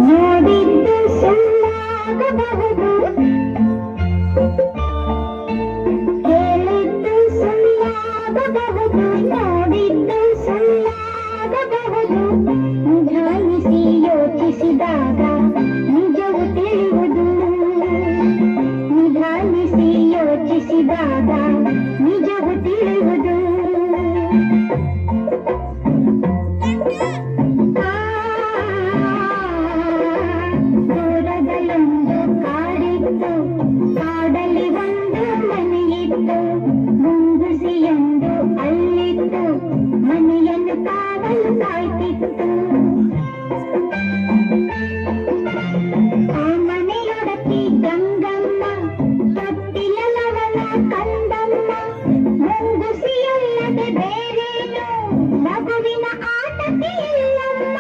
ನೋಡಿದ್ದು ಸುಳ್ಳಾಗಬಹುದು, ಕೇಳಿದ್ದು ಸುಳ್ಳಾಗಬಹುದು, ನೋಡಿದ್ದು ಸುಳ್ಳಾಗಬಹುದು. ನಿಧಾನಿಸಿ ಯೋಚಿಸಿದಾಗ ನಿಜವು ತಿಳಿಯುವುದು, ನಿಧಾನಿಸಿ ಯೋಚಿಸಿದಾಗ ನಿಜವು ತಿಳಿಯುವುದು. ದೂರದಲ್ಲೊಂದು ಕಾಡಿತ್ತು, ಕಾಡಲ್ಲಿ ಒಂದು ಮನೆಯಿತ್ತು, ಮುಂಗುಸಿಯೊಂದು ಅಲ್ಲಿತ್ತು, ಮನೆಯನ್ನು ಕಾವಲು ಕಾಯ್ತಿತ್ತು. ಆ ಮನೆಯೊಡತಿ ಗಂಗಮ್ಮ, ತೊಟ್ಟಿಲವನ ಕಂದಮ್ಮ, ಮುಂಗುಸಿಯೊಲ್ಲದೆ ಬೇರೇನು ಮಗುವಿನ ಆಟಕ್ಕೆ ಇಲ್ಲಮ್ಮ.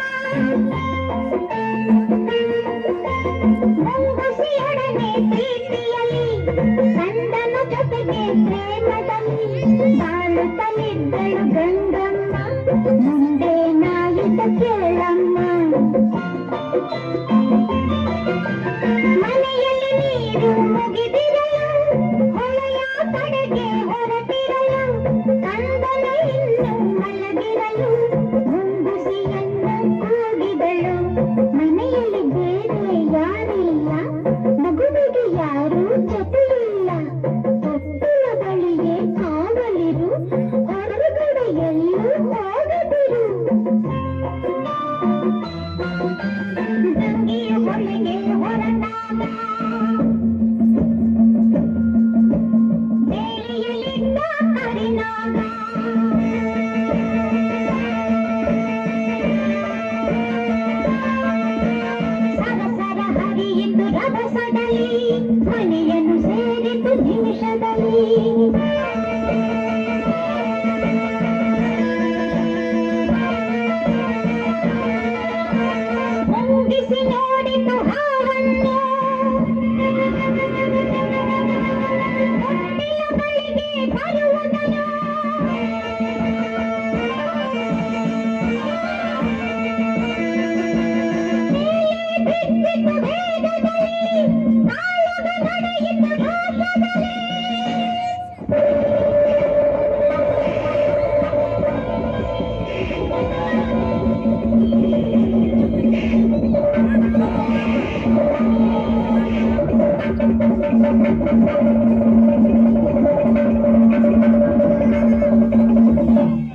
ಮುಂಗುಸಿಯೊಡನೆ ಪ್ರೀತಿಯಲ್ಲಿ, ಕಂದನ ಜೊತೆಗೆ ಪ್ರೇಮದಲ್ಲಿ ಬಾಳುತ್ತಲಿದ್ದಳು ಗಂಗಮ್ಮ. ಮುಂದೇನಾಯಿತು ಕೇಳಮ್ಮ. ಮನೆಯಲ್ಲಿ ನೀರು ಮುಗಿದಿರಲು, ಹೊಳೆಯ ಕಡೆಗೆ ಹೊರಟಿರಲು, ಕಂದನ ಇನ್ನು ಮಲಗಿರಲು ಮುಂಗುಸಿಯನ್ನು ಕೂಗಿದಳು. ಮನೆಯಲ್ಲಿ ಬೇರೆ ಯಾರಿಲ್ಲ, ಮಗುವಿಗೆ ಯಾರೂ ಜೊತೆಯಿಲ್ಲ. ತೊಟ್ಟಿಲ ಬಳಿಗೆ ಕಾವಲಿರು, ಹೊರಗಡೆ ಎಲ್ಲೂ ಹೋಗದಿರು. ಗಂಗೆಯ ಹೊಳೆಗೆ ಹೊರಟಾಗ ಬೇಲಿಯಲ್ಲಿದ್ದ ಕರಿನಾಗ, ಸರಸರ ಹರಿಯಿತು ರಭಸದಲ್ಲಿ, ಮನೆಯನ್ನು ಸೇರಿತು ನಿಮಿಷದಲ್ಲಿ. ಮುಂಗಿಸಿ ನೋಡಿತು ಹಾವನ್ನು, ತೊಟ್ಟಿಲ ಬಳಿಗೆ ಬರುವುದನು. ಬಿದ್ದಿತು ವೇಗದಲ್ಲಿ, ಕಾಳಗ ನಡೆಯಿತು ರೋಷದಲ್ಲಿ.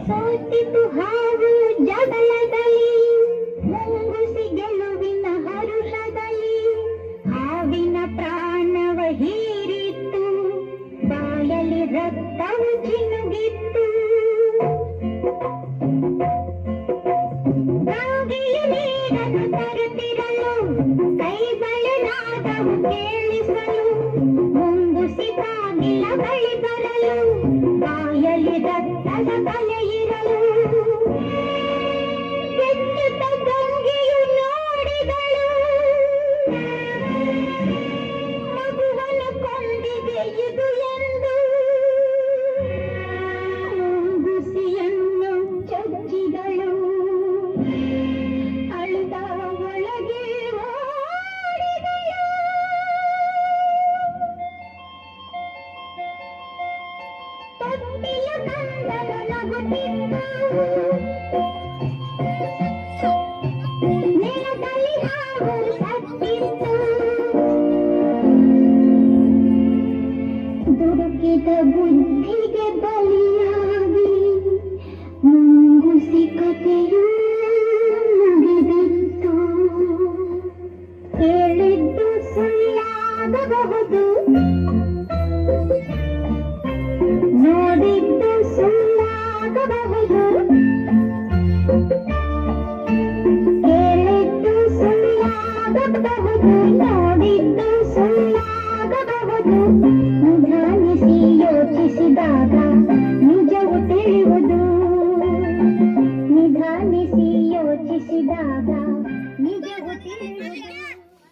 ಸೋತಿತು ಹಾವು ಜಗಳದಲ್ಲಿ, ಮುಂಗುಸಿ ಗೆಲುವಿನ ಹರುಷದಲ್ಲಿ. ಹಾವಿನ ಪ್ರಾಣವ ಹೀರಿತ್ತು, ಬಾಯಲ್ಲಿ ರಕ್ತವು ಜಿನುಗಿತ್ತು. ಬಾಗಿಲು ನೀರನ್ನು ತರುತ್ತಿರಲು, ಕೈಗಳು ನಾದವು ಕೇಳಿಸಲು, ಮುಂಗುಸಿ ಬಾಗಿಲ ಬಳಿ ಬರಲು, ಬಾಯಲ್ಲಿ ರಕ್ತದ ಕಲೆ ಇರಲು. ಕೆಚ್ಚುತ್ತ ಗಂಗೆಯು ನೋಡಿದಳು, ಮಗುವನ್ನು ಕೊಂದಿದೆ ಇದು ಎಂದು. ಮುಂಗುಸಿಯನ್ನು ಚೊಚ್ಚಿದಳು, ಅಳುತ್ತ ಒಳಗೆ ಓಡಿದಳು. ತೊಟ್ಟಿಲ ಕಂದನು ನಗುತ್ತಿತ್ತು, ನೆಲದಲ್ಲಿ ಹಾವು ಸತ್ತಿತ್ತು. ದುಡುಕಿದ ಬುದ್ಧಿಗೆ ಬಲಿಯಾಗಿ ಮುಂಗುಸಿ ಕಥೆಯು ಮುಗಿದಿತ್ತು. ಹೇಳಿದ್ದು ಸುಳ್ಳಾಗಬಹುದು, ನೋಡಿದ್ದು ಸುಳ್ಳಾಗಬಹುದು, ಕೇಳಿದ್ದು ಸುಳ್ಳಾಗಬಹುದು, ನೋಡಿದ್ದು ಸುಳ್ಳಾಗಬಹುದು. ನಿಧಾನಿಸಿ ಯೋಚಿಸಿದಾಗ